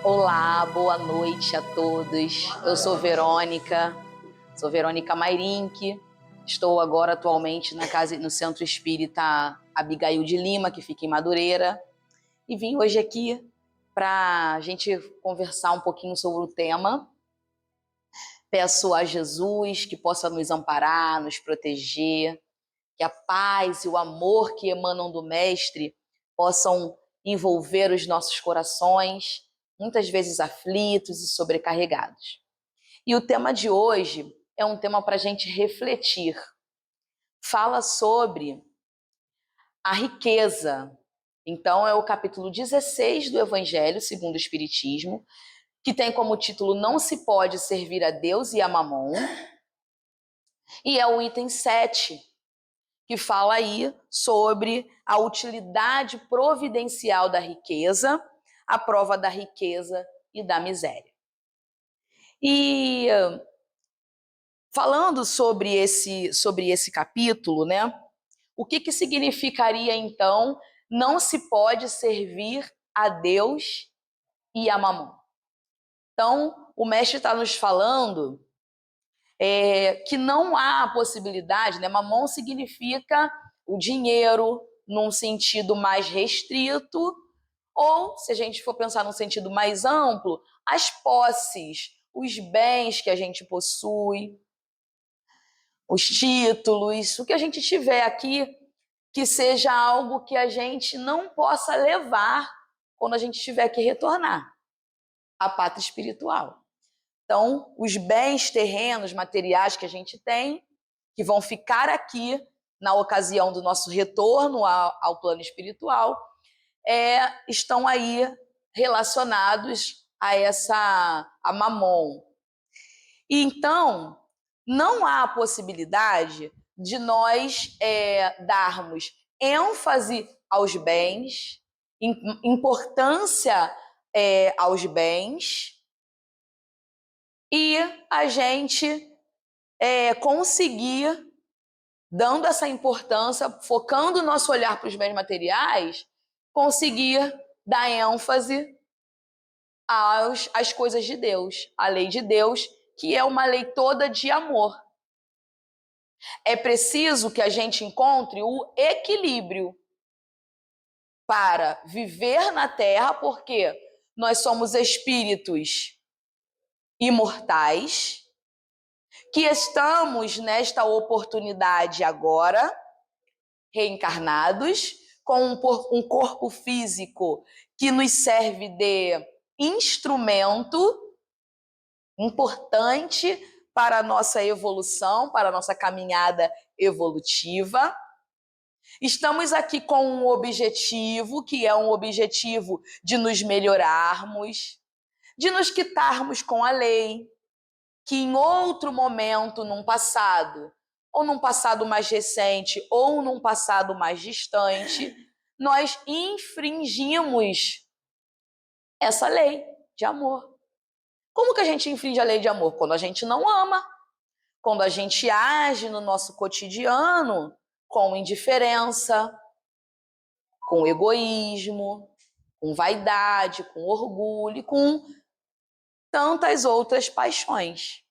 Olá, boa noite a todos. Eu sou Verônica Mairink. Estou agora atualmente no Centro Espírita Abigail de Lima, que fica em Madureira. E vim hoje aqui para a gente conversar um pouquinho sobre o tema. Peço a Jesus que possa nos amparar, nos proteger, que a paz e o amor que emanam do Mestre possam envolver os nossos corações, muitas vezes aflitos e sobrecarregados. E o tema de hoje é um tema para a gente refletir. Fala sobre a riqueza. Então, é o capítulo 16 do Evangelho segundo o Espiritismo, que tem como título Não se pode servir a Deus e a Mamon. E é o item 7, que fala aí sobre a utilidade providencial da riqueza, a prova da riqueza e da miséria. E falando sobre esse capítulo, né? O que significaria, então, não se pode servir a Deus e a Mamon? Então, o mestre está nos falando que não há a possibilidade, né? Mamon significa o dinheiro num sentido mais restrito, ou, se a gente for pensar num sentido mais amplo, as posses, os bens que a gente possui, os títulos, o que a gente tiver aqui, que seja algo que a gente não possa levar quando a gente tiver que retornar à pátria espiritual. Então, os bens terrenos, materiais que a gente tem, que vão ficar aqui na ocasião do nosso retorno ao plano espiritual, estão aí relacionados a Mamon. E então, não há a possibilidade de nós darmos ênfase aos bens, importância aos bens, e a gente conseguir, dando essa importância, focando o nosso olhar para os bens materiais, conseguir dar ênfase às coisas de Deus, à lei de Deus, que é uma lei toda de amor. É preciso que a gente encontre o equilíbrio para viver na Terra, porque nós somos espíritos imortais, que estamos nesta oportunidade agora, reencarnados, com um corpo físico que nos serve de instrumento importante para a nossa evolução, para a nossa caminhada evolutiva. Estamos aqui com um objetivo, que é um objetivo de nos melhorarmos, de nos quitarmos com a lei, que em outro momento, num passado, ou num passado mais recente, ou num passado mais distante, nós infringimos essa lei de amor. Como que a gente infringe a lei de amor? Quando a gente não ama, quando a gente age no nosso cotidiano com indiferença, com egoísmo, com vaidade, com orgulho, com tantas outras paixões.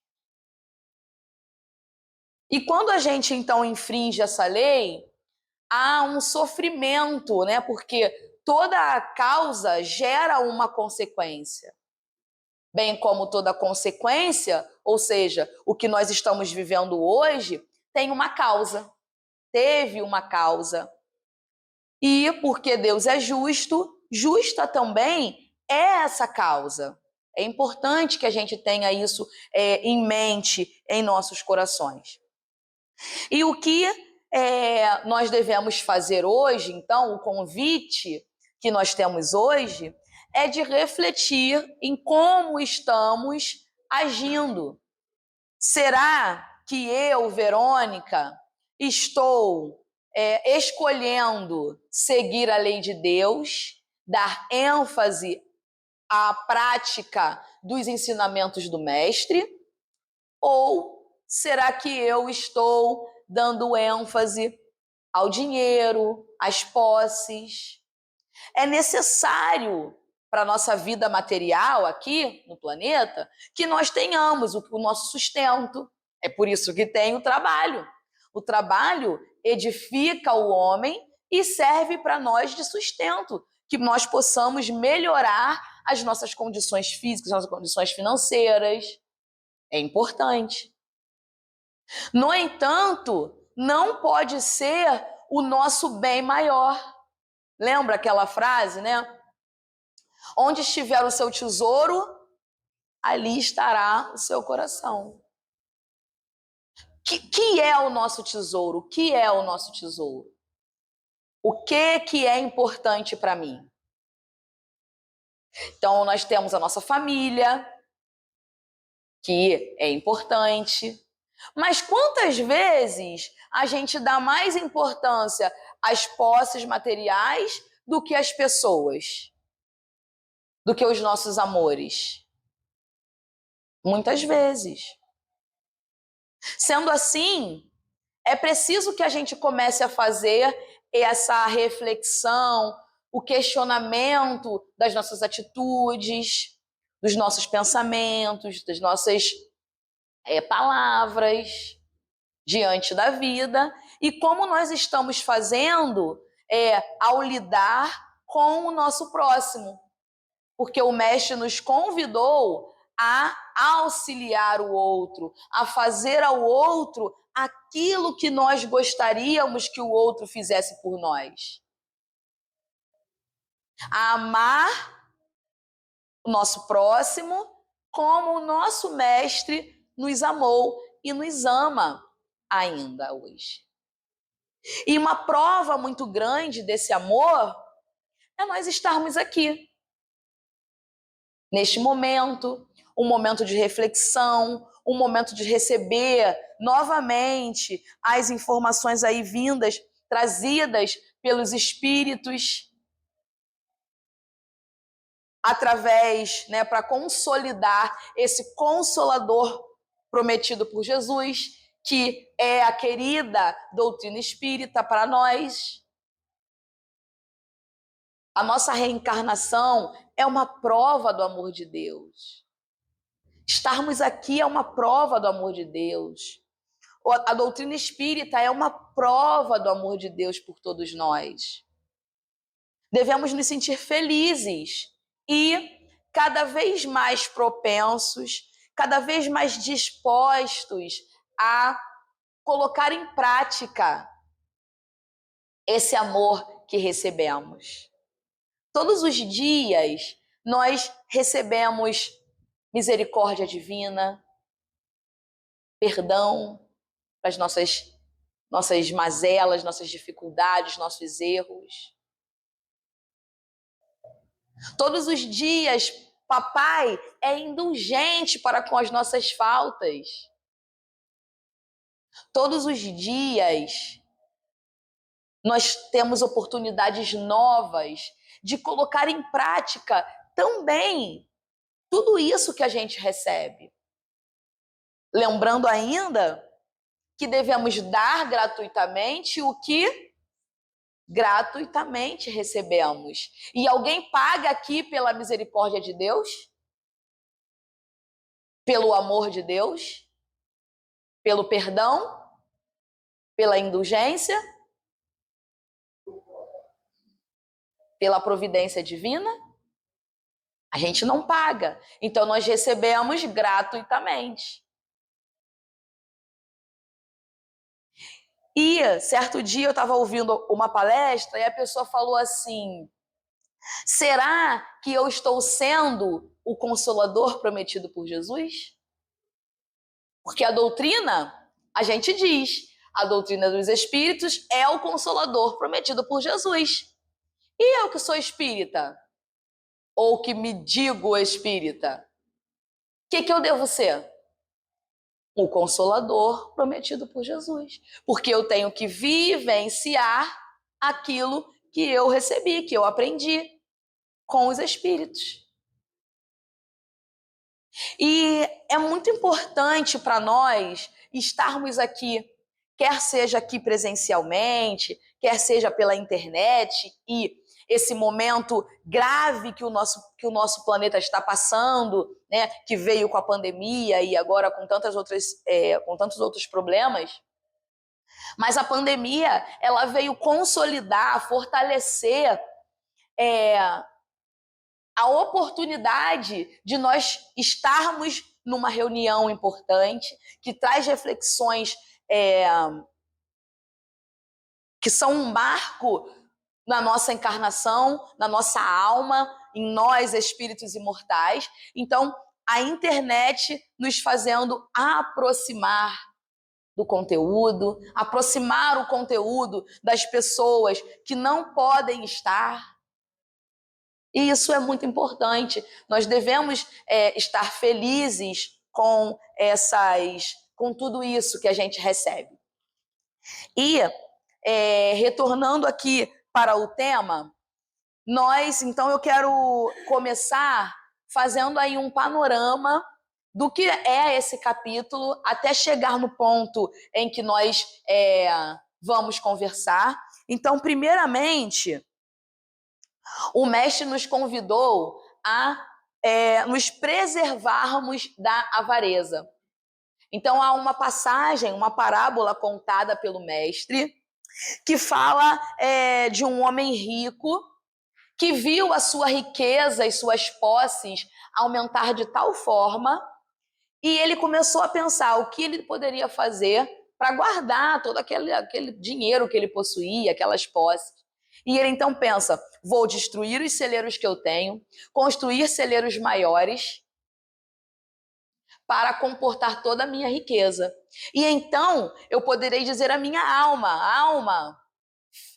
E quando a gente, então, infringe essa lei, há um sofrimento, né? Porque toda a causa gera uma consequência. Bem como toda consequência, ou seja, o que nós estamos vivendo hoje, tem uma causa, teve uma causa. E porque Deus é justo, justa também é essa causa. É importante que a gente tenha isso em mente, em nossos corações. E o que nós devemos fazer hoje, então, o convite que nós temos hoje é de refletir em como estamos agindo. Será que eu, Verônica, estou escolhendo seguir a lei de Deus, dar ênfase à prática dos ensinamentos do Mestre? Ou será que eu estou dando ênfase ao dinheiro, às posses? É necessário, para a nossa vida material aqui no planeta, que nós tenhamos o nosso sustento. É por isso que tem o trabalho. O trabalho edifica o homem e serve para nós de sustento, que nós possamos melhorar as nossas condições físicas, as nossas condições financeiras. É importante. No entanto, não pode ser o nosso bem maior. Lembra aquela frase, né? Onde estiver o seu tesouro, ali estará o seu coração. Que é o nosso tesouro? O que é o nosso tesouro? O que é importante para mim? Então, nós temos a nossa família, que é importante. Mas quantas vezes a gente dá mais importância às posses materiais do que às pessoas? Do que os nossos amores? Muitas vezes. Sendo assim, é preciso que a gente comece a fazer essa reflexão, o questionamento das nossas atitudes, dos nossos pensamentos, das nossas palavras diante da vida e como nós estamos fazendo ao lidar com o nosso próximo. Porque o Mestre nos convidou a auxiliar o outro, a fazer ao outro aquilo que nós gostaríamos que o outro fizesse por nós. A amar o nosso próximo como o nosso Mestre nos amou e nos ama ainda hoje. E uma prova muito grande desse amor é nós estarmos aqui, neste momento, um momento de reflexão, um momento de receber novamente as informações aí vindas, trazidas pelos espíritos, através, para consolidar esse Consolador prometido por Jesus, que é a querida doutrina espírita para nós. A nossa reencarnação é uma prova do amor de Deus. Estarmos aqui é uma prova do amor de Deus. A doutrina espírita é uma prova do amor de Deus por todos nós. Devemos nos sentir felizes e cada vez mais propensos, cada vez mais dispostos a colocar em prática esse amor que recebemos. Todos os dias nós recebemos misericórdia divina, perdão para as nossas mazelas, nossas dificuldades, nossos erros. Todos os dias, papai é indulgente para com as nossas faltas. Todos os dias, nós temos oportunidades novas de colocar em prática também tudo isso que a gente recebe. Lembrando ainda que devemos dar gratuitamente o que gratuitamente recebemos. E alguém paga aqui pela misericórdia de Deus? Pelo amor de Deus? Pelo perdão? Pela indulgência? Pela providência divina? A gente não paga. Então nós recebemos gratuitamente. E certo dia eu estava ouvindo uma palestra e a pessoa falou assim: será que eu estou sendo o consolador prometido por Jesus? Porque a doutrina, a gente diz, a doutrina dos espíritos é o consolador prometido por Jesus. E eu que sou espírita, ou que me digo espírita, o que eu devo ser? O consolador prometido por Jesus. Porque eu tenho que vivenciar aquilo que eu recebi, que eu aprendi com os espíritos. E é muito importante para nós estarmos aqui, quer seja aqui presencialmente, quer seja pela internet, e esse momento grave que o nosso planeta está passando, né, que veio com a pandemia e agora com tantos outros problemas. Mas a pandemia, ela veio consolidar, fortalecer a oportunidade de nós estarmos numa reunião importante, que traz reflexões que são um marco na nossa encarnação, na nossa alma, em nós, espíritos imortais. Então, a internet nos fazendo aproximar do conteúdo, aproximar o conteúdo das pessoas que não podem estar. E isso é muito importante. Nós devemos estar felizes com tudo isso que a gente recebe. E, retornando aqui para o tema, então eu quero começar fazendo aí um panorama do que é esse capítulo, até chegar no ponto em que nós vamos conversar. Então, primeiramente, o mestre nos convidou a nos preservarmos da avareza. Então, há uma passagem, uma parábola contada pelo mestre, que fala de um homem rico que viu a sua riqueza e suas posses aumentar de tal forma, e ele começou a pensar o que ele poderia fazer para guardar todo aquele dinheiro que ele possuía, aquelas posses. E ele então pensa, vou destruir os celeiros que eu tenho, construir celeiros maiores para comportar toda a minha riqueza. E então eu poderei dizer à minha alma,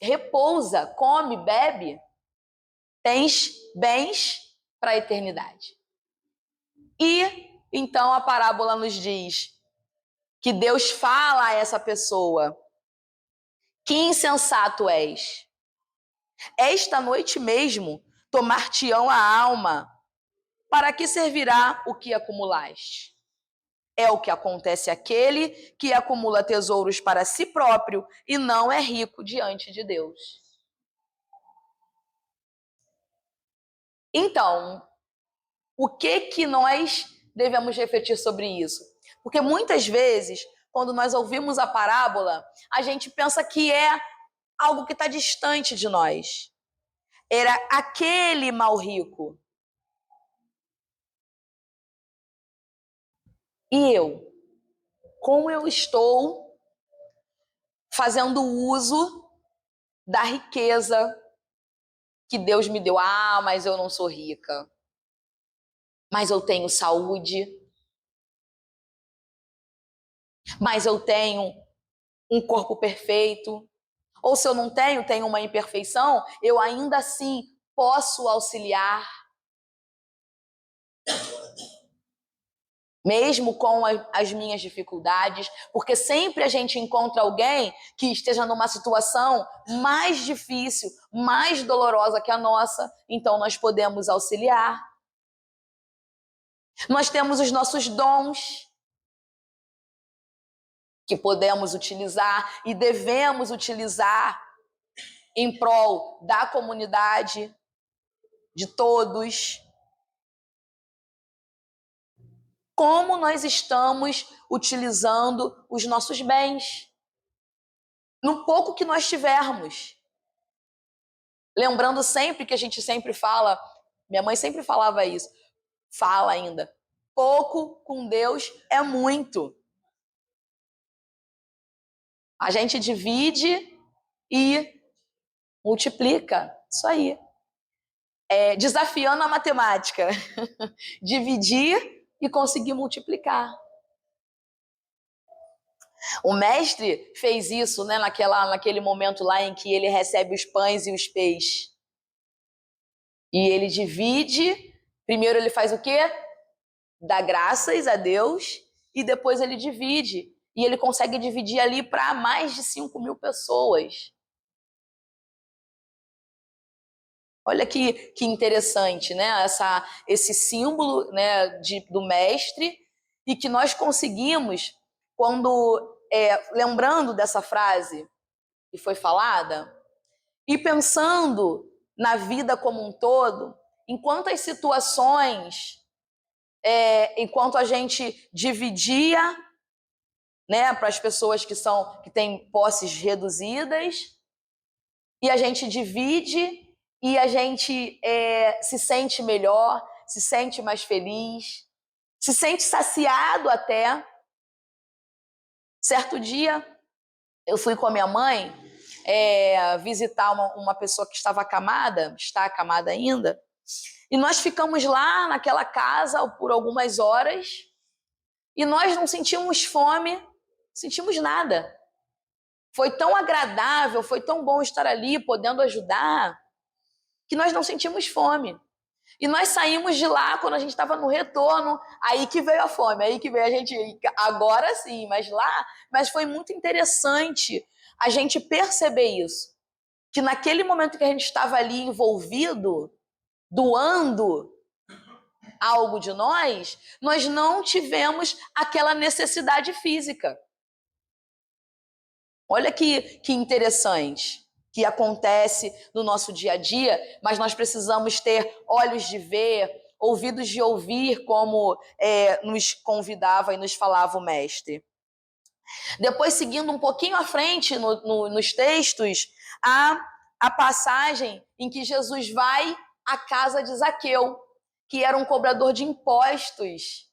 repousa, come, bebe, tens bens para a eternidade. E então a parábola nos diz que Deus fala a essa pessoa, que insensato és. Esta noite mesmo tomar-te-ão a alma, para que servirá o que acumulaste? É o que acontece àquele que acumula tesouros para si próprio e não é rico diante de Deus. Então, o que nós devemos refletir sobre isso? Porque muitas vezes, quando nós ouvimos a parábola, a gente pensa que é algo que está distante de nós. Era aquele mal rico. E eu? Como eu estou fazendo uso da riqueza que Deus me deu? Ah, mas eu não sou rica. Mas eu tenho saúde. Mas eu tenho um corpo perfeito. Ou se eu não tenho uma imperfeição, eu ainda assim posso auxiliar. Mesmo com as minhas dificuldades, porque sempre a gente encontra alguém que esteja numa situação mais difícil, mais dolorosa que a nossa, então nós podemos auxiliar. Nós temos os nossos dons, que podemos utilizar e devemos utilizar em prol da comunidade, de todos. Como nós estamos utilizando os nossos bens, no pouco que nós tivermos. Lembrando sempre que a gente sempre fala, minha mãe sempre falava isso, fala ainda, pouco com Deus é muito. A gente divide e multiplica, isso aí. Desafiando a matemática, dividir e conseguir multiplicar. O mestre fez isso, né, naquele momento lá em que ele recebe os pães e os peixes. E ele divide, primeiro ele faz o quê? Dá graças a Deus e depois ele divide. E ele consegue dividir ali para mais de 5.000 pessoas. Olha que interessante, né? Esse símbolo, né, do mestre, e que nós conseguimos, lembrando dessa frase que foi falada, e pensando na vida como um todo, enquanto as situações, enquanto a gente dividia, né, para as pessoas que têm posses reduzidas, e a gente divide e a gente se sente melhor, se sente mais feliz, se sente saciado até. Certo dia, eu fui com a minha mãe visitar uma pessoa que estava acamada, está acamada ainda, e nós ficamos lá naquela casa por algumas horas e nós não sentimos fome, não sentimos nada. Foi tão agradável, foi tão bom estar ali, podendo ajudar, que nós não sentimos fome. E nós saímos de lá, quando a gente estava no retorno, aí que veio a fome, aí que veio a gente, agora sim, mas foi muito interessante a gente perceber isso, que naquele momento que a gente estava ali envolvido, doando algo de nós não tivemos aquela necessidade física. Olha que interessante que acontece no nosso dia a dia, mas nós precisamos ter olhos de ver, ouvidos de ouvir, como nos convidava e nos falava o mestre. Depois, seguindo um pouquinho à frente nos textos, há a passagem em que Jesus vai à casa de Zaqueu, que era um cobrador de impostos.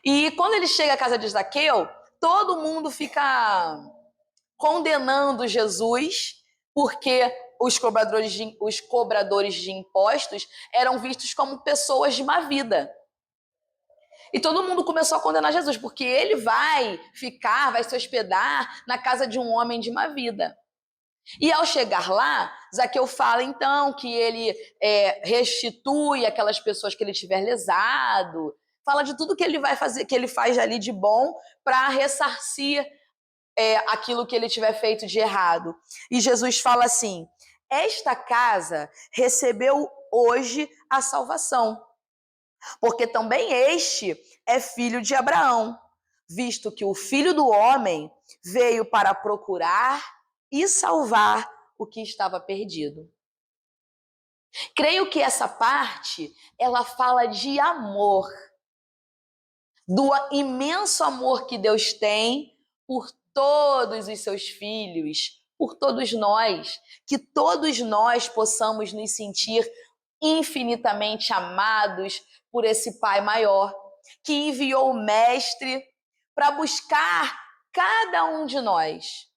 E quando ele chega à casa de Zaqueu, todo mundo fica condenando Jesus, porque os cobradores de impostos eram vistos como pessoas de má vida. E todo mundo começou a condenar Jesus, porque ele vai se hospedar na casa de um homem de má vida. E ao chegar lá, Zaqueu fala então que ele restitui aquelas pessoas que ele tiver lesado, fala de tudo que ele vai fazer, que ele faz ali de bom para ressarcir aquilo que ele tiver feito de errado. E Jesus fala assim: esta casa recebeu hoje a salvação, porque também este é filho de Abraão, visto que o Filho do Homem veio para procurar e salvar o que estava perdido. Creio que essa parte, ela fala de amor, do imenso amor que Deus tem por todos os seus filhos, por todos nós, que todos nós possamos nos sentir infinitamente amados por esse Pai maior, que enviou o Mestre para buscar cada um de nós,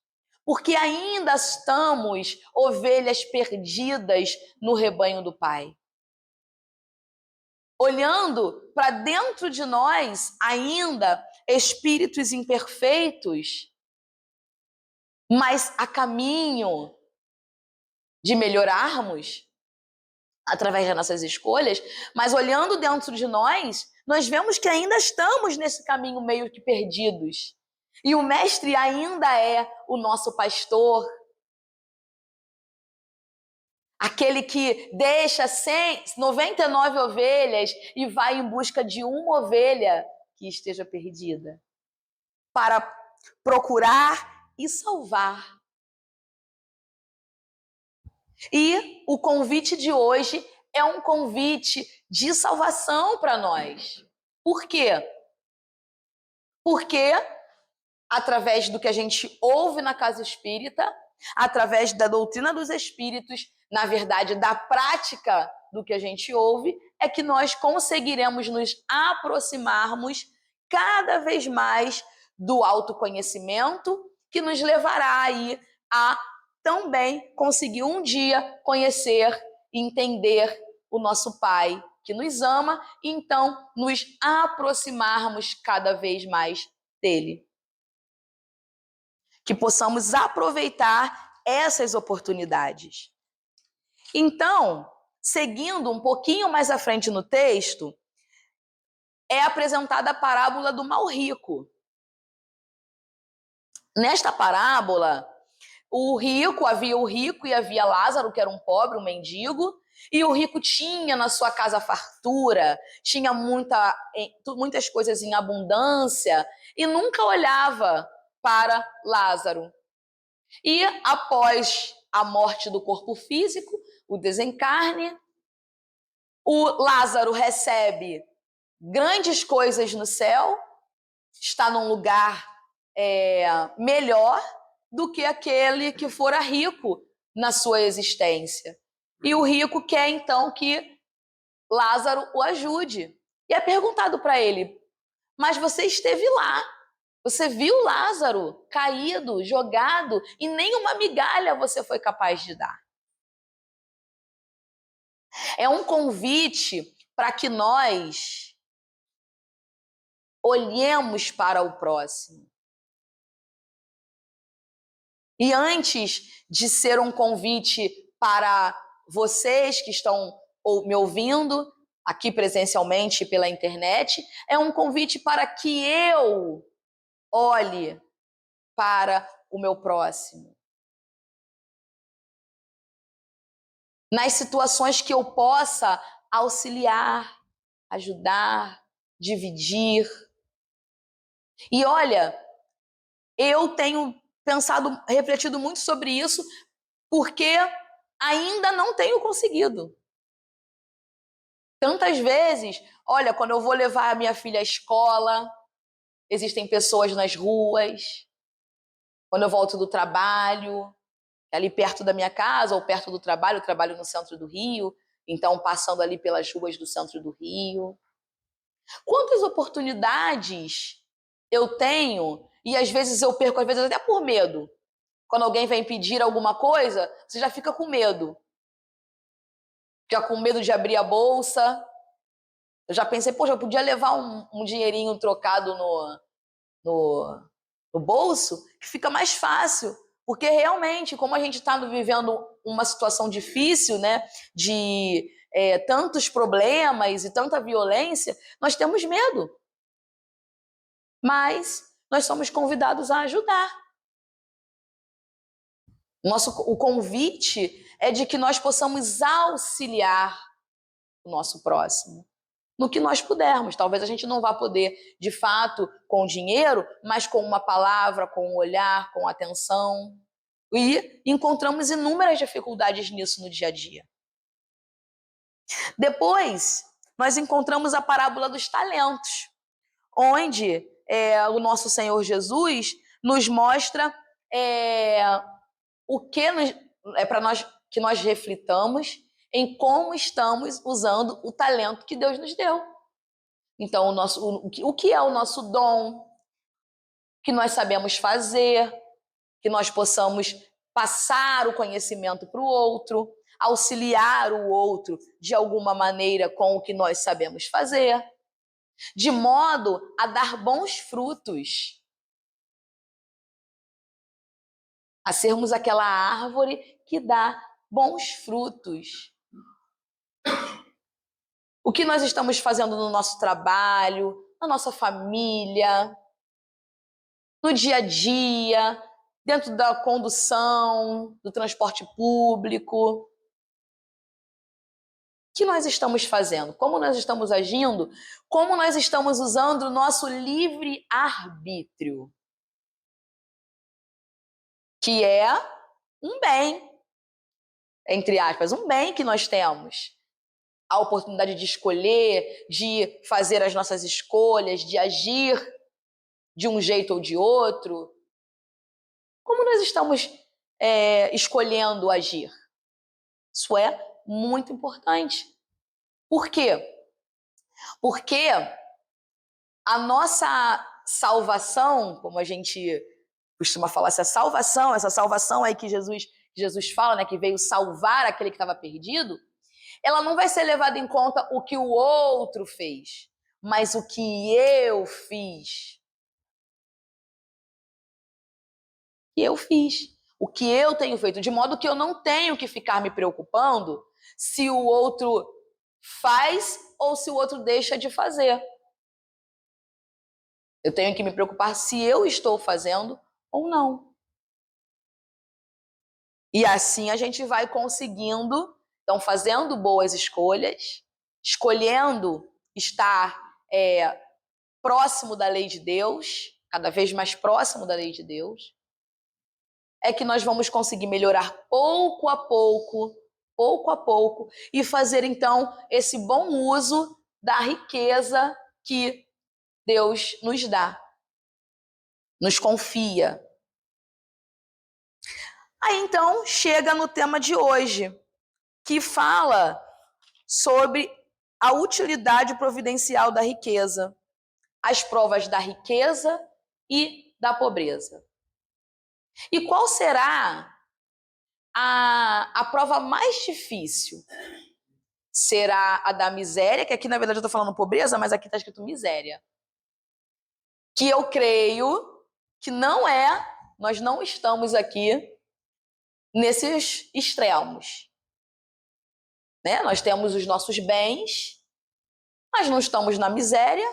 porque ainda estamos ovelhas perdidas no rebanho do Pai. Olhando para dentro de nós, ainda espíritos imperfeitos, mas a caminho de melhorarmos através das nossas escolhas, mas olhando dentro de nós vemos que ainda estamos nesse caminho meio que perdidos. E o Mestre ainda é o nosso pastor, aquele que deixa 99 ovelhas e vai em busca de uma ovelha que esteja perdida, para procurar e salvar. E o convite de hoje é um convite de salvação para nós. Por quê? Porque através do que a gente ouve na casa espírita, através da doutrina dos espíritos, na verdade, da prática do que a gente ouve, é que nós conseguiremos nos aproximarmos cada vez mais do autoconhecimento, que nos levará aí a também conseguir um dia conhecer e entender o nosso Pai que nos ama e então nos aproximarmos cada vez mais dele. Que possamos aproveitar essas oportunidades. Então, seguindo um pouquinho mais à frente no texto, é apresentada a parábola do mal rico. Nesta parábola, havia o rico e havia Lázaro, que era um pobre, um mendigo, e o rico tinha na sua casa fartura, tinha muitas coisas em abundância e nunca olhava para Lázaro. E após a morte do corpo físico, o desencarne. O Lázaro recebe grandes coisas no céu, está num lugar melhor do que aquele que fora rico na sua existência. E o rico quer, então, que Lázaro o ajude. E é perguntado para ele, mas você esteve lá, você viu Lázaro caído, jogado, e nem uma migalha você foi capaz de dar. É um convite para que nós olhemos para o próximo. E antes de ser um convite para vocês que estão me ouvindo aqui presencialmente pela internet, é um convite para que eu olhe para o meu próximo. Nas situações que eu possa auxiliar, ajudar, dividir. E olha, eu tenho pensado, refletido muito sobre isso, porque ainda não tenho conseguido. Tantas vezes, olha, quando eu vou levar a minha filha à escola, existem pessoas nas ruas. Quando eu volto do trabalho, ali perto da minha casa ou perto do trabalho, eu trabalho no centro do Rio, então passando ali pelas ruas do centro do Rio. Quantas oportunidades eu tenho, e às vezes eu perco, às vezes até por medo. Quando alguém vem pedir alguma coisa, você já fica com medo. Fica com medo de abrir a bolsa. Eu já pensei, poxa, eu podia levar um dinheirinho trocado no bolso, que fica mais fácil. Porque realmente, como a gente está vivendo uma situação difícil, né, de tantos problemas e tanta violência, nós temos medo. Mas nós somos convidados a ajudar. O convite é de que nós possamos auxiliar o nosso próximo no que nós pudermos. Talvez a gente não vá poder, de fato, com dinheiro, mas com uma palavra, com um olhar, com atenção. E encontramos inúmeras dificuldades nisso no dia a dia. Depois, nós encontramos a parábola dos talentos, onde o nosso Senhor Jesus nos mostra o que para nós que nós reflitamos em como estamos usando o talento que Deus nos deu. Então, o que é o nosso dom, que nós sabemos fazer, que nós possamos passar o conhecimento para o outro, auxiliar o outro de alguma maneira com o que nós sabemos fazer, de modo a dar bons frutos, a sermos aquela árvore que dá bons frutos. O que nós estamos fazendo no nosso trabalho, na nossa família, no dia a dia, dentro da condução, do transporte público. O que nós estamos fazendo? Como nós estamos agindo? Como nós estamos usando o nosso livre-arbítrio? Que é um bem, entre aspas, um bem que nós temos. A oportunidade de escolher, de fazer as nossas escolhas, de agir de um jeito ou de outro. Como nós estamos escolhendo agir? Isso é muito importante. Por quê? Porque a nossa salvação, como a gente costuma falar, essa salvação aí que Jesus fala, né, que veio salvar aquele que estava perdido, ela não vai ser levada em conta o que o outro fez, mas o que eu fiz. Que eu fiz, o que eu tenho feito, de modo que eu não tenho que ficar me preocupando se o outro faz ou se o outro deixa de fazer. Eu tenho que me preocupar se eu estou fazendo ou não. E assim a gente vai conseguindo, então fazendo boas escolhas, escolhendo estar próximo da lei de Deus, cada vez mais próximo da lei de Deus, é que nós vamos conseguir melhorar pouco a pouco, e fazer então esse bom uso da riqueza que Deus nos dá, nos confia. Aí então chega no tema de hoje, que fala sobre a utilidade providencial da riqueza, as provas da riqueza e da pobreza. E qual será a prova mais difícil? Será a da miséria, que aqui na verdade eu estou falando pobreza, mas aqui está escrito miséria. Que eu creio que nós não estamos aqui nesses extremos. Né? Nós temos os nossos bens, mas não estamos na miséria.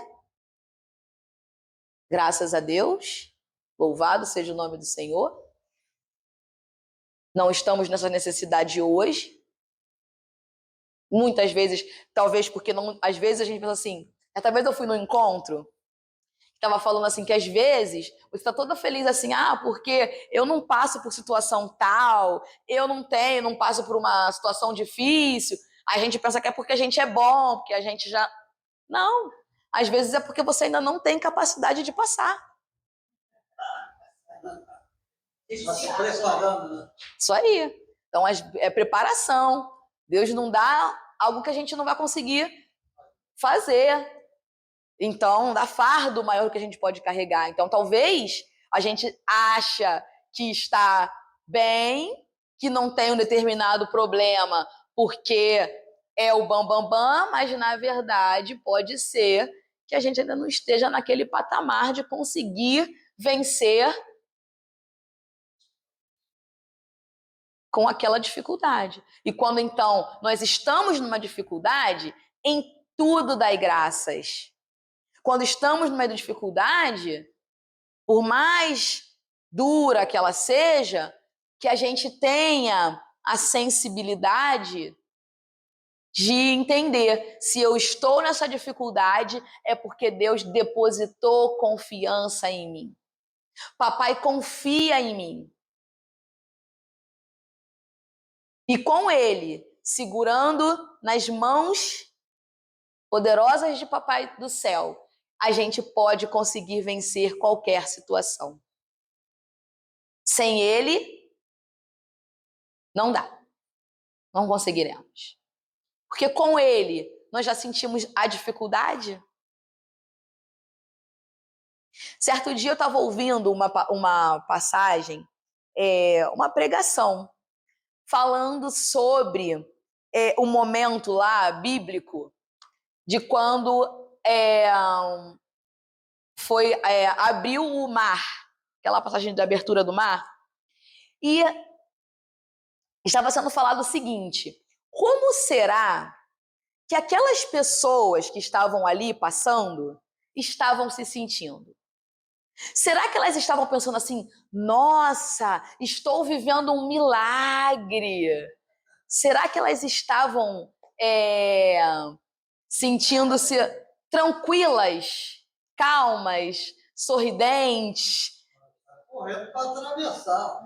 Graças a Deus, louvado seja o nome do Senhor. Não estamos nessa necessidade hoje. Muitas vezes, talvez porque não, às vezes a gente pensa assim, talvez eu fui no encontro, estava falando assim que às vezes você está toda feliz assim, porque eu não passo por situação tal, eu não passo por uma situação difícil. A gente pensa que é porque a gente é bom, porque a gente já... Não, às vezes é porque você ainda não tem capacidade de passar. Está se preparando, né? Isso aí. Então é preparação. Deus não dá algo que a gente não vai conseguir fazer. Então, dá fardo maior que a gente pode carregar. Então, talvez a gente acha que está bem, que não tem um determinado problema porque é o bam, mas na verdade pode ser que a gente ainda não esteja naquele patamar de conseguir vencer com aquela dificuldade. E quando então nós estamos numa dificuldade, em tudo dai graças. Quando estamos numa dificuldade, por mais dura que ela seja, que a gente tenha a sensibilidade de entender se eu estou nessa dificuldade é porque Deus depositou confiança em mim. Papai confia em mim. E com ele, segurando nas mãos poderosas de Papai do céu, a gente pode conseguir vencer qualquer situação. Sem ele, não dá. Não conseguiremos. Porque com ele, nós já sentimos a dificuldade. Certo dia eu estava ouvindo uma passagem, uma pregação, falando sobre o momento lá bíblico de quando abriu o mar, aquela passagem de abertura do mar, e estava sendo falado o seguinte: como será que aquelas pessoas que estavam ali passando estavam se sentindo? Será que elas estavam pensando assim, nossa, estou vivendo um milagre? Será que elas estavam sentindo-se tranquilas, calmas, sorridentes? Correndo para atravessar.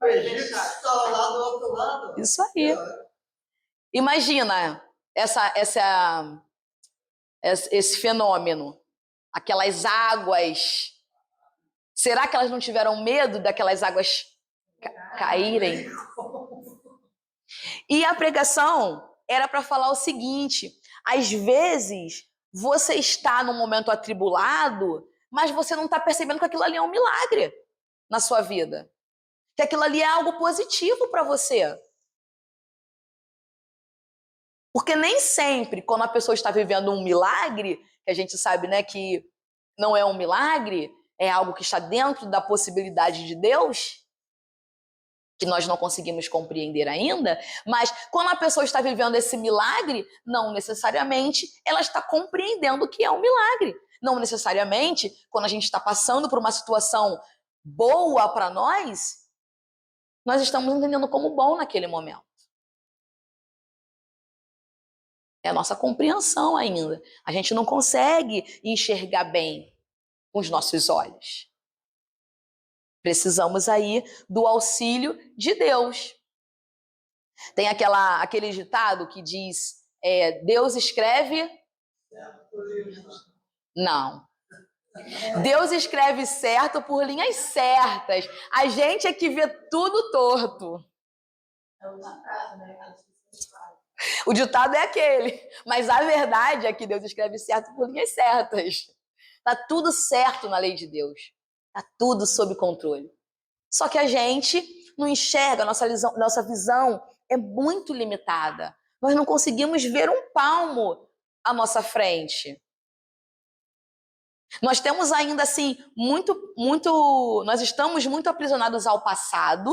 O Egito estava lá do outro lado. Isso aí. Imagina esse fenômeno. Aquelas águas. Será que elas não tiveram medo daquelas águas caírem? E a pregação era para falar o seguinte: às vezes você está num momento atribulado, mas você não está percebendo que aquilo ali é um milagre na sua vida. Que aquilo ali é algo positivo para você. Porque nem sempre, quando a pessoa está vivendo um milagre, que a gente sabe, né, que não é um milagre, é algo que está dentro da possibilidade de Deus, que nós não conseguimos compreender ainda, mas quando a pessoa está vivendo esse milagre, não necessariamente ela está compreendendo o que é um milagre. Não necessariamente, quando a gente está passando por uma situação boa para nós estamos entendendo como bom naquele momento. É a nossa compreensão ainda. A gente não consegue enxergar bem com os nossos olhos. Precisamos aí do auxílio de Deus. Tem aquele ditado que diz, Deus escreve... Não. Deus escreve certo por linhas certas. A gente é que vê tudo torto. O ditado é aquele, mas a verdade é que Deus escreve certo por linhas certas. Tá tudo certo na lei de Deus. Tá tudo sob controle. Só que a gente não enxerga, nossa visão é muito limitada. Nós não conseguimos ver um palmo à nossa frente. Nós temos ainda assim nós estamos muito aprisionados ao passado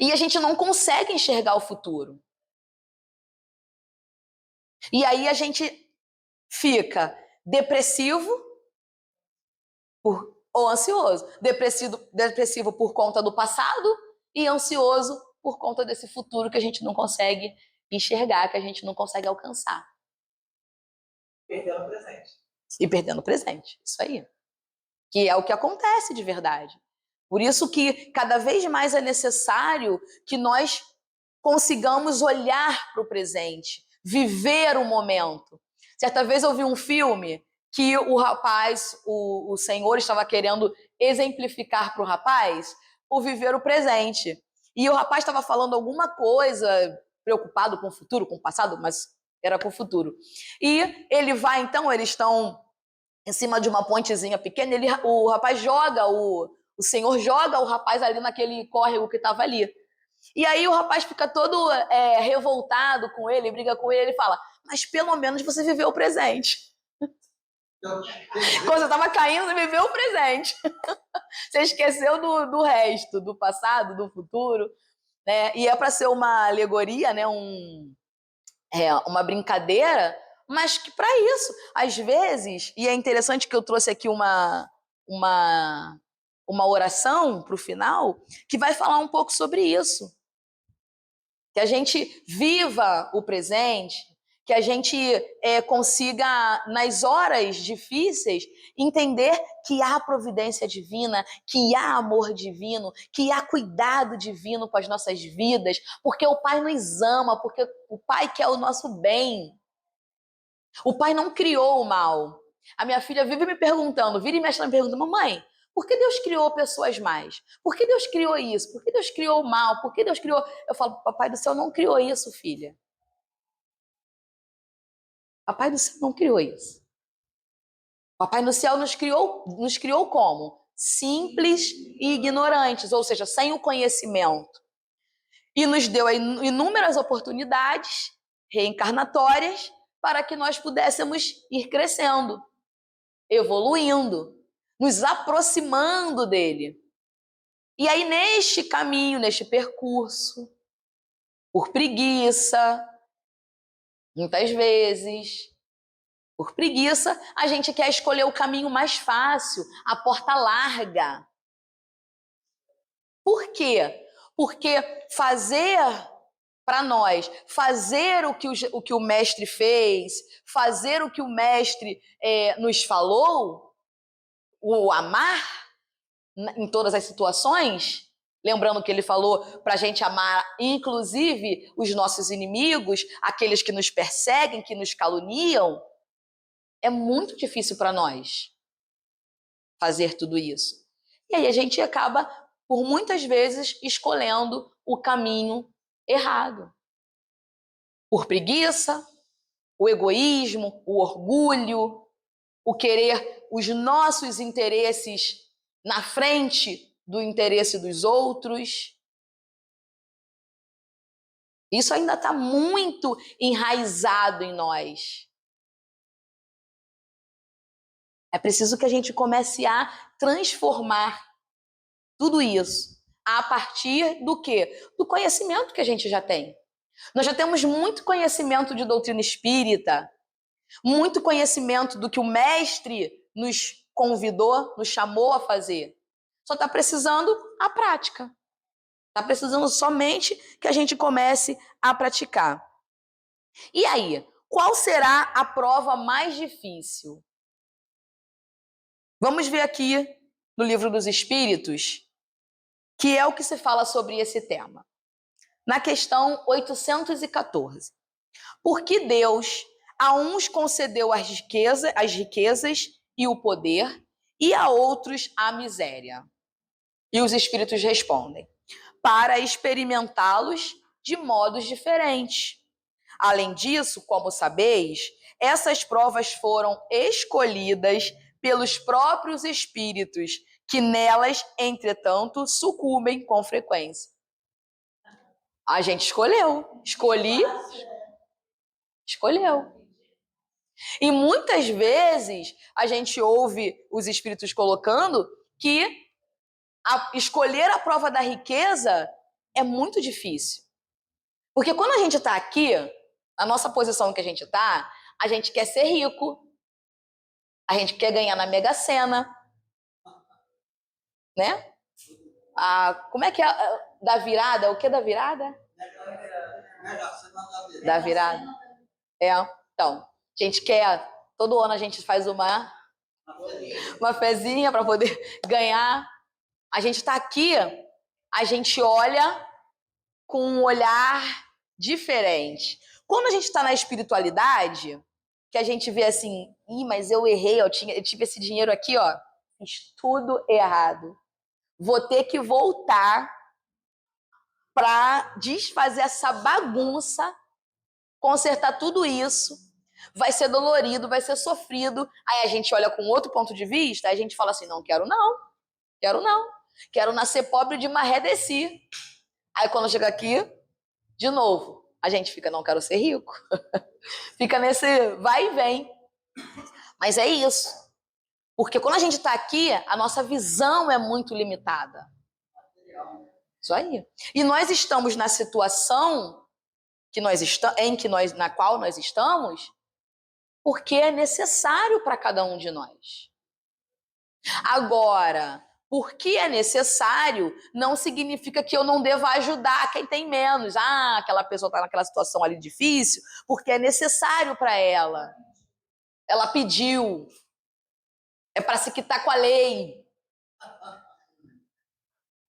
e a gente não consegue enxergar o futuro. E aí a gente fica depressivo ou ansioso. Depressivo por conta do passado e ansioso por conta desse futuro que a gente não consegue enxergar, que a gente não consegue alcançar. Perdendo o presente. E perdendo o presente, isso aí. Que é o que acontece de verdade. Por isso que cada vez mais é necessário que nós consigamos olhar para o presente, viver o momento. Certa vez eu vi um filme que o rapaz, o senhor estava querendo exemplificar para o rapaz o viver o presente. E o rapaz estava falando alguma coisa, preocupado com o futuro, com o passado, mas era com o futuro. E ele vai, então, eles estão em cima de uma pontezinha pequena, o rapaz joga, o senhor joga o rapaz ali naquele córrego que estava ali. E aí o rapaz fica todo revoltado com ele, briga com ele fala, mas pelo menos você viveu o presente. Quando você estava caindo, você viveu o presente. Você esqueceu do resto, do passado, do futuro. Né? E é para ser uma alegoria, né? Uma brincadeira, mas que para isso, às vezes, e é interessante que eu trouxe aqui uma oração para o final, que vai falar um pouco sobre isso. Que a gente viva o presente, que a gente consiga, nas horas difíceis, entender que há providência divina, que há amor divino, que há cuidado divino com as nossas vidas, porque o Pai nos ama, porque o Pai quer o nosso bem. O Pai não criou o mal. A minha filha vive me perguntando, vira e mexe, ela me pergunta, mamãe, por que Deus criou pessoas más? Por que Deus criou isso? Por que Deus criou o mal? Por que Deus criou... Eu falo, Papai do céu não criou isso, filha. Papai do céu não criou isso. Papai do céu nos criou como? Simples e ignorantes, ou seja, sem o conhecimento. E nos deu inúmeras oportunidades reencarnatórias para que nós pudéssemos ir crescendo, evoluindo, nos aproximando dele. E aí, neste caminho, neste percurso, por preguiça, muitas vezes, por preguiça, a gente quer escolher o caminho mais fácil, a porta larga. Por quê? Porque fazer para nós, fazer o que o mestre fez, fazer o que o mestre nos falou, o amar em todas as situações, lembrando que ele falou para a gente amar, inclusive, os nossos inimigos, aqueles que nos perseguem, que nos caluniam, é muito difícil para nós fazer tudo isso. E aí a gente acaba, por muitas vezes, escolhendo o caminho errado. Por preguiça, o egoísmo, o orgulho, o querer os nossos interesses na frente do interesse dos outros. Isso ainda está muito enraizado em nós. É preciso que a gente comece a transformar tudo isso a partir do quê? Do conhecimento que a gente já tem. Nós já temos muito conhecimento de doutrina espírita, muito conhecimento do que o mestre nos convidou, nos chamou a fazer. Só está precisando a prática. Está precisando somente que a gente comece a praticar. E aí, qual será a prova mais difícil? Vamos ver aqui no Livro dos Espíritos, que é o que se fala sobre esse tema. Na questão 814. Por que Deus a uns concedeu as riquezas e o poder, e a outros a miséria? E os espíritos respondem: para experimentá-los de modos diferentes. Além disso, como sabeis, essas provas foram escolhidas pelos próprios espíritos, que nelas, entretanto, sucumbem com frequência. A gente escolheu. Escolheu. E muitas vezes a gente ouve os espíritos colocando que escolher a prova da riqueza é muito difícil. Porque quando a gente está aqui, a nossa posição que a gente está, a gente quer ser rico, a gente quer ganhar na Mega Sena, né? Como é que é da virada? O que da virada? Da virada. Então, a gente quer, todo ano a gente faz uma fezinha para poder ganhar. A gente está aqui, a gente olha com um olhar diferente. Quando a gente está na espiritualidade, que a gente vê assim, mas eu errei, eu tive esse dinheiro aqui, ó, fiz tudo errado. Vou ter que voltar para desfazer essa bagunça, consertar tudo isso. Vai ser dolorido, vai ser sofrido. Aí a gente olha com outro ponto de vista, aí a gente fala assim, não, quero não. Quero nascer pobre de maré descer. Aí quando chega aqui, de novo, a gente fica, não quero ser rico. Fica nesse vai e vem. Mas é isso. Porque quando a gente está aqui, a nossa visão é muito limitada. Isso aí. E nós estamos na situação na qual nós estamos, porque é necessário para cada um de nós. Agora, porque é necessário, não significa que eu não deva ajudar quem tem menos. Aquela pessoa está naquela situação ali difícil, porque é necessário para ela. Ela pediu. É para se quitar com a lei.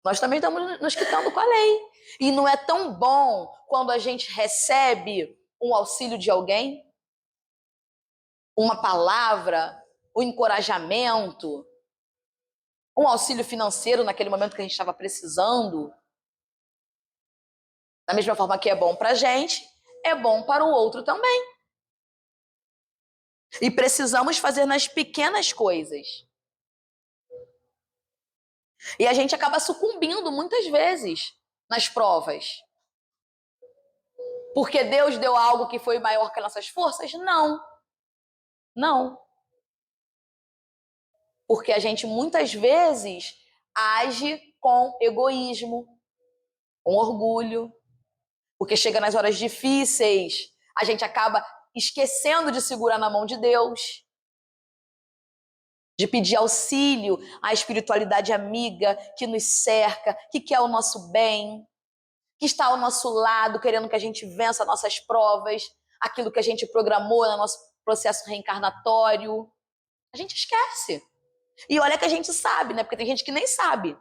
Nós também estamos nos quitando com a lei. E não é tão bom quando a gente recebe um auxílio de alguém, uma palavra, um encorajamento, um auxílio financeiro naquele momento que a gente estava precisando. Da mesma forma que é bom para a gente, é bom para o outro também. E precisamos fazer nas pequenas coisas. E a gente acaba sucumbindo muitas vezes nas provas. Porque Deus deu algo que foi maior que nossas forças? Não. Não. Porque a gente muitas vezes age com egoísmo, com orgulho. Porque chega nas horas difíceis, a gente acaba esquecendo de segurar na mão de Deus, de pedir auxílio à espiritualidade amiga que nos cerca, que quer o nosso bem, que está ao nosso lado, querendo que a gente vença nossas provas, aquilo que a gente programou no nosso processo reencarnatório. A gente esquece. E olha que a gente sabe, né? Porque tem gente que nem sabe.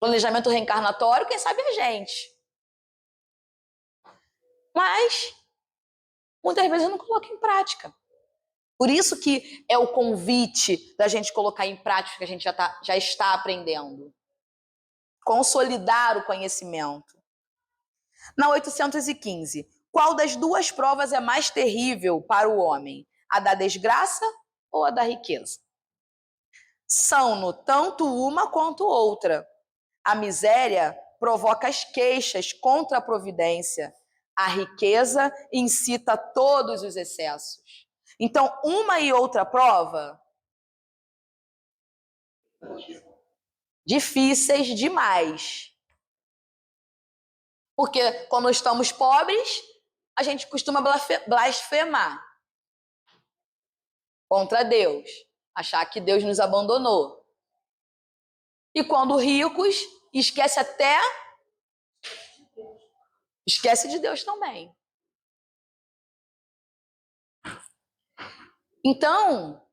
Planejamento reencarnatório, quem sabe é a gente. Mas muitas vezes eu não coloco em prática. Por isso que é o convite da gente colocar em prática o que a gente já está aprendendo. Consolidar o conhecimento. Na 815, qual das duas provas é mais terrível para o homem? A da desgraça ou a da riqueza? São-no tanto uma quanto outra. A miséria provoca as queixas contra a providência. A riqueza incita todos os excessos. Então, uma e outra prova, difíceis demais. Porque quando estamos pobres, a gente costuma blasfemar contra Deus, achar que Deus nos abandonou. E quando ricos, esquece de Deus também. Então,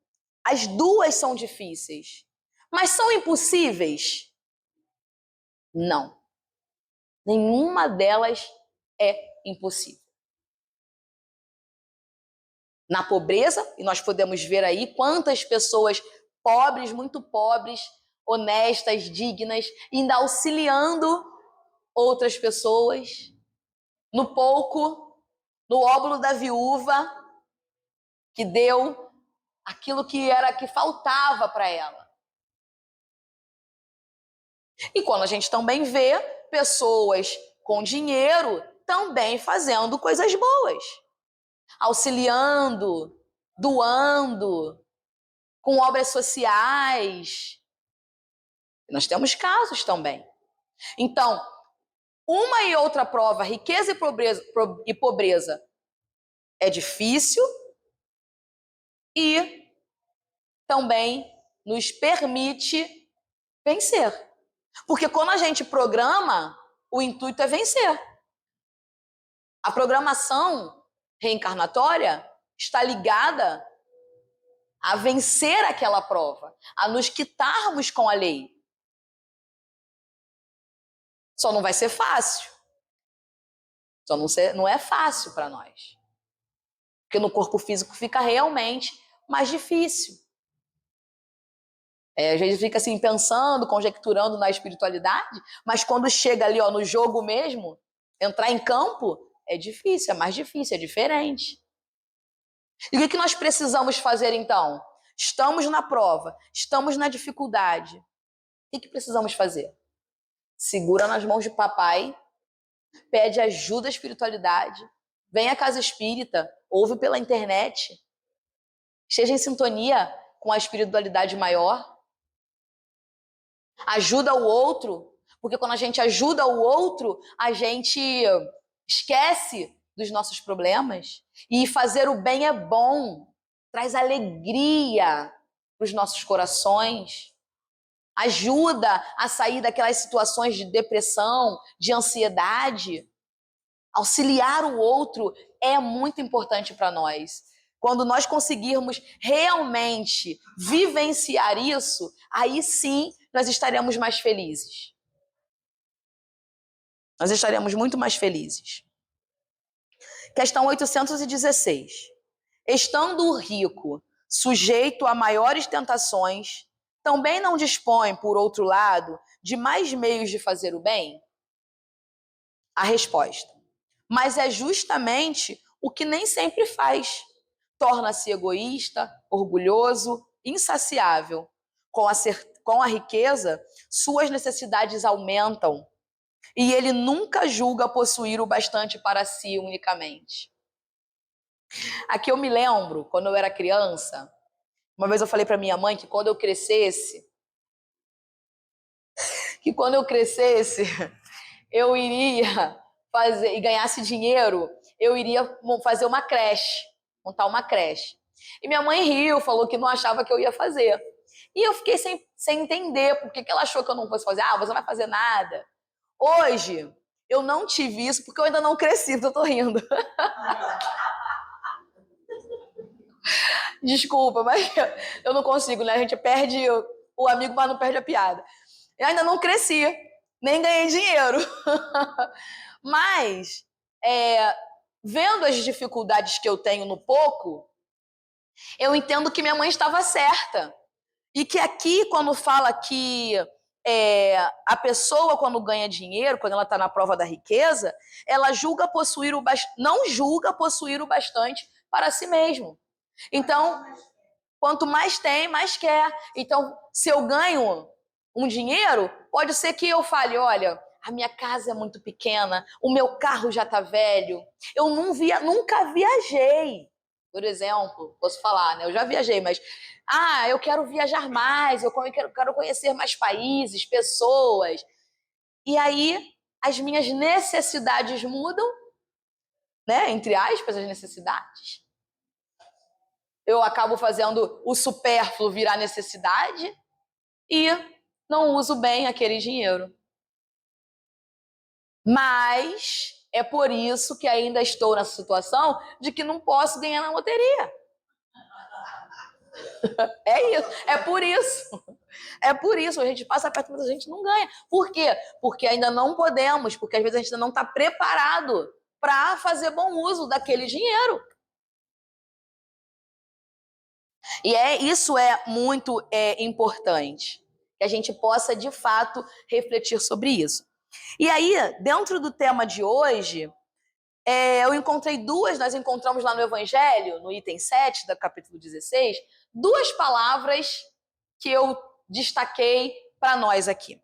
as duas são difíceis. Mas são impossíveis? Não. Nenhuma delas é impossível. Na pobreza, e nós podemos ver aí quantas pessoas pobres, muito pobres, honestas, dignas, ainda auxiliando outras pessoas. No pouco, no óbolo da viúva, que deu aquilo que faltava para ela. E quando a gente também vê pessoas com dinheiro também fazendo coisas boas, auxiliando, doando, com obras sociais. Nós temos casos também. Então, uma e outra prova, riqueza e pobreza é difícil e também nos permite vencer. Porque quando a gente programa, o intuito é vencer. A programação reencarnatória está ligada a vencer aquela prova, a nos quitarmos com a lei. Só não vai ser fácil. Não é fácil para nós. Porque no corpo físico fica realmente mais difícil. A gente fica assim pensando, conjecturando na espiritualidade, mas quando chega ali no jogo mesmo, entrar em campo, é difícil, é mais difícil, é diferente. E o que nós precisamos fazer então? Estamos na prova, estamos na dificuldade. O que precisamos fazer? Segura nas mãos de papai, pede ajuda à espiritualidade, vem à casa espírita, ouve pela internet, esteja em sintonia com a espiritualidade maior, ajuda o outro, porque quando a gente ajuda o outro, a gente esquece dos nossos problemas, e fazer o bem é bom, traz alegria para os nossos corações, ajuda a sair daquelas situações de depressão, de ansiedade. Auxiliar o outro é muito importante para nós. Quando nós conseguirmos realmente vivenciar isso, aí sim nós estaremos mais felizes. Nós estaremos muito mais felizes. Questão 816. Estando o rico sujeito a maiores tentações, também não dispõe, por outro lado, de mais meios de fazer o bem? A resposta: mas é justamente o que nem sempre faz. Torna-se egoísta, orgulhoso, insaciável. Com a riqueza, suas necessidades aumentam e ele nunca julga possuir o bastante para si unicamente. Aqui eu me lembro, quando eu era criança, uma vez eu falei para minha mãe que quando eu crescesse, eu iria fazer e ganhasse dinheiro, eu iria fazer uma creche, montar uma creche. E minha mãe riu, falou que não achava que eu ia fazer. E eu fiquei sem entender por que ela achou que eu não fosse fazer. Você não vai fazer nada. Hoje, eu não tive isso porque eu ainda não cresci, então eu tô rindo. Desculpa, mas eu não consigo, né? A gente perde o amigo, mas não perde a piada. Eu ainda não cresci, nem ganhei dinheiro. Mas, vendo as dificuldades que eu tenho no pouco, eu entendo que minha mãe estava certa. E que aqui, quando fala que a pessoa, quando ganha dinheiro, quando ela está na prova da riqueza, ela não julga possuir o bastante para si mesmo. Então, quanto mais tem, mais quer. Então, se eu ganho um dinheiro, pode ser que eu fale, olha, a minha casa é muito pequena, o meu carro já está velho, eu nunca viajei. Por exemplo, posso falar, né? Eu já viajei, mas eu quero viajar mais, eu quero conhecer mais países, pessoas. E aí, as minhas necessidades mudam, né? Entre aspas, as necessidades. Eu acabo fazendo o supérfluo virar necessidade e não uso bem aquele dinheiro. Mas é por isso que ainda estou nessa situação de que não posso ganhar na loteria. É isso, é por isso. É por isso, a gente passa perto, mas a gente não ganha. Por quê? Porque ainda não podemos, porque às vezes a gente ainda não está preparado para fazer bom uso daquele dinheiro. E isso é muito importante, que a gente possa, de fato, refletir sobre isso. E aí, dentro do tema de hoje, eu encontrei nós encontramos lá no Evangelho, no item 7 do capítulo 16, duas palavras que eu destaquei para nós aqui.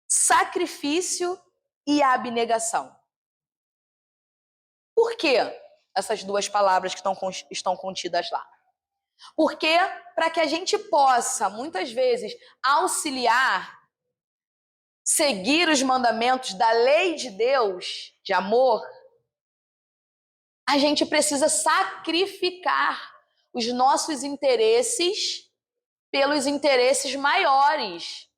Sacrifício e abnegação. Por que essas duas palavras que estão contidas lá? Porque para que a gente possa, muitas vezes, auxiliar, seguir os mandamentos da lei de Deus, de amor, a gente precisa sacrificar os nossos interesses pelos interesses maiores,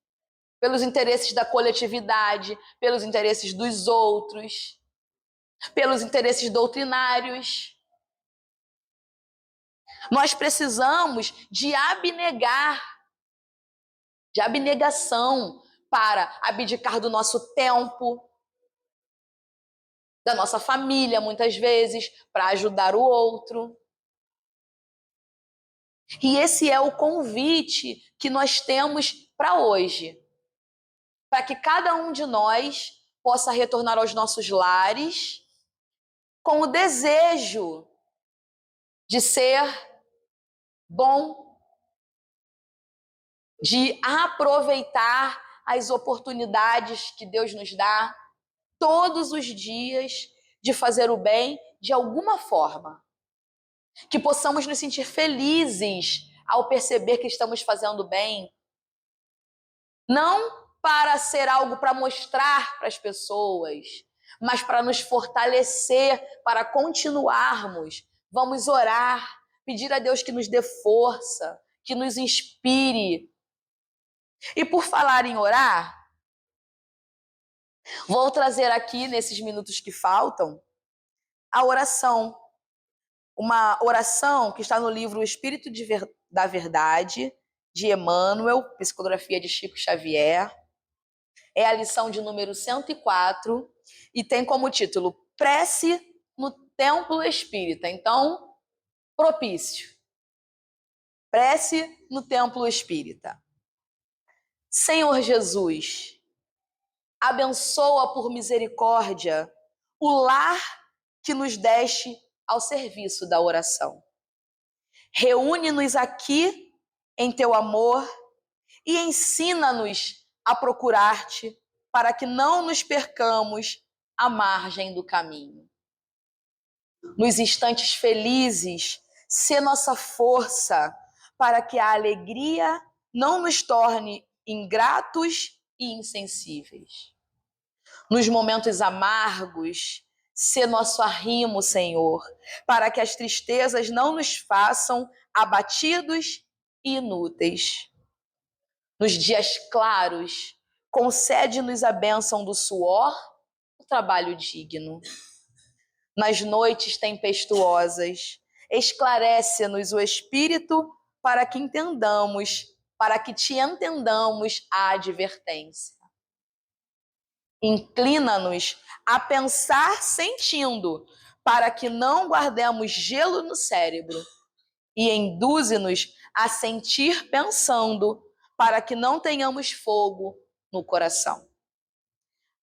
pelos interesses da coletividade, pelos interesses dos outros, pelos interesses doutrinários. Nós precisamos de abnegação para abdicar do nosso tempo, da nossa família, muitas vezes, para ajudar o outro. E esse é o convite que nós temos para hoje, para que cada um de nós possa retornar aos nossos lares com o desejo de ser bom, de aproveitar as oportunidades que Deus nos dá todos os dias, de fazer o bem de alguma forma. Que possamos nos sentir felizes ao perceber que estamos fazendo bem. Não para ser algo para mostrar para as pessoas, mas para nos fortalecer, para continuarmos. Vamos orar, pedir a Deus que nos dê força, que nos inspire. E por falar em orar, vou trazer aqui, nesses minutos que faltam, a oração. Uma oração que está no livro O Espírito da Verdade, de Emmanuel, psicografia de Chico Xavier. É a lição de número 104 e tem como título Prece no Templo Espírita. Então, propício. Prece no Templo Espírita. Senhor Jesus, abençoa por misericórdia o lar que nos deste ao serviço da oração. Reúne-nos aqui em teu amor e ensina-nos a procurar-te para que não nos percamos à margem do caminho. Nos instantes felizes, sê nossa força para que a alegria não nos torne ingratos e insensíveis. Nos momentos amargos, sê nosso arrimo, Senhor, para que as tristezas não nos façam abatidos e inúteis. Nos dias claros, concede-nos a bênção do suor, o trabalho digno. Nas noites tempestuosas, esclarece-nos o espírito para que te entendamos a advertência. Inclina-nos a pensar sentindo, para que não guardemos gelo no cérebro, e induze-nos a sentir pensando, para que não tenhamos fogo no coração.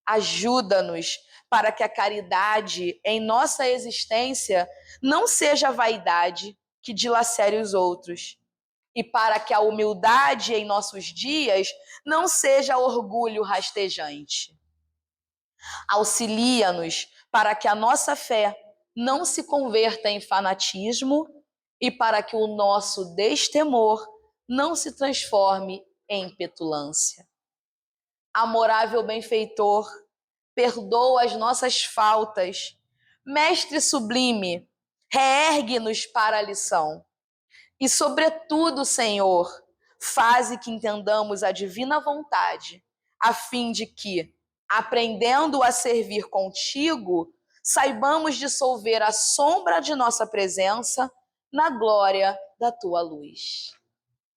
Ajuda-nos para que a caridade em nossa existência não seja vaidade que dilacere os outros, e para que a humildade em nossos dias não seja orgulho rastejante. Auxilia-nos para que a nossa fé não se converta em fanatismo e para que o nosso destemor não se transforme em petulância. Amorável benfeitor, perdoa as nossas faltas. Mestre sublime, reergue-nos para a lição. E, sobretudo, Senhor, faze que entendamos a divina vontade, a fim de que, aprendendo a servir contigo, saibamos dissolver a sombra de nossa presença na glória da tua luz.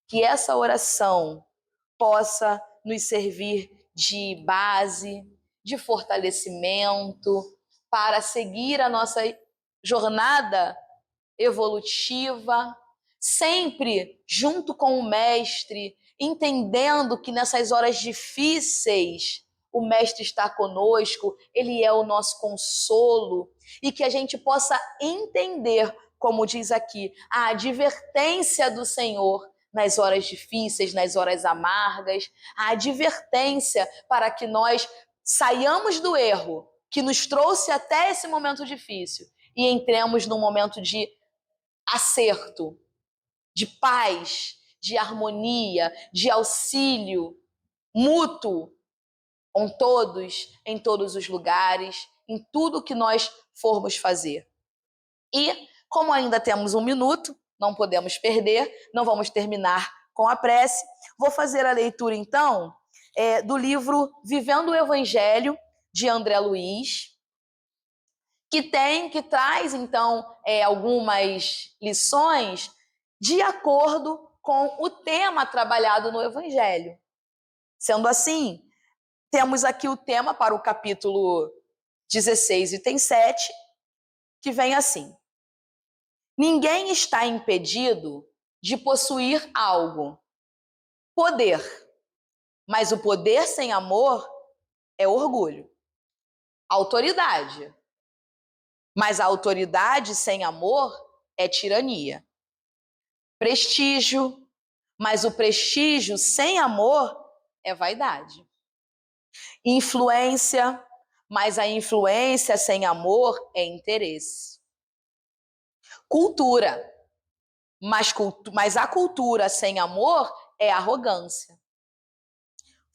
que essa oração possa nos servir de base, de fortalecimento, para seguir a nossa jornada evolutiva, sempre junto com o Mestre, entendendo que nessas horas difíceis o Mestre está conosco, Ele é o nosso consolo, e que a gente possa entender, como diz aqui, a advertência do Senhor nas horas difíceis, nas horas amargas, a advertência para que nós saiamos do erro que nos trouxe até esse momento difícil e entremos num momento de acerto, de paz, de harmonia, de auxílio mútuo com todos, em todos os lugares, em tudo que nós formos fazer. E, como ainda temos 1 minuto, não podemos perder, não vamos terminar com a prece. Vou fazer a leitura, então, do livro Vivendo o Evangelho, de André Luiz, que traz, então, algumas lições de acordo com o tema trabalhado no Evangelho. Sendo assim, temos aqui o tema para o capítulo 16, item 7, que vem assim: ninguém está impedido de possuir algo, poder, mas o poder sem amor é orgulho. Autoridade, mas a autoridade sem amor é tirania. Prestígio, mas o prestígio sem amor é vaidade. Influência, mas a influência sem amor é interesse. Cultura, mas a cultura sem amor é arrogância.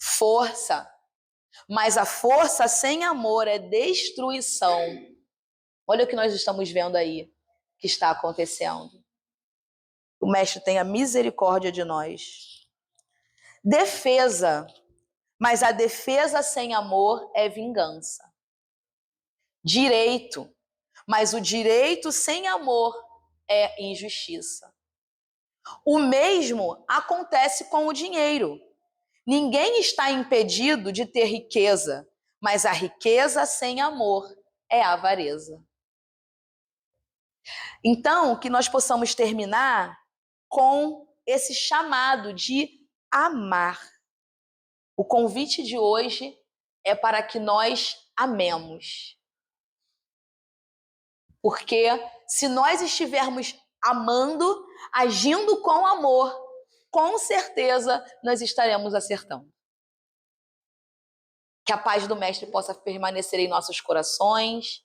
Força, mas a força sem amor é destruição. Olha o que nós estamos vendo aí, que está acontecendo. O Mestre tenha misericórdia de nós. Defesa, mas a defesa sem amor é vingança. Direito, mas o direito sem amor é injustiça. O mesmo acontece com o dinheiro. Ninguém está impedido de ter riqueza, mas a riqueza sem amor é avareza. Então, que nós possamos terminar com esse chamado de amar. O convite de hoje é para que nós amemos. Porque se nós estivermos amando, agindo com amor, com certeza nós estaremos acertando. Que a paz do Mestre possa permanecer em nossos corações.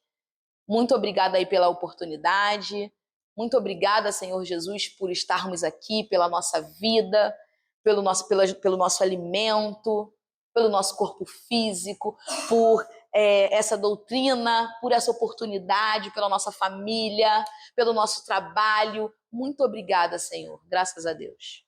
Muito obrigada aí pela oportunidade. Muito obrigada, Senhor Jesus, por estarmos aqui, pela nossa vida, pelo nosso alimento, pelo nosso corpo físico, por essa doutrina, por essa oportunidade, pela nossa família, pelo nosso trabalho. Muito obrigada, Senhor. Graças a Deus.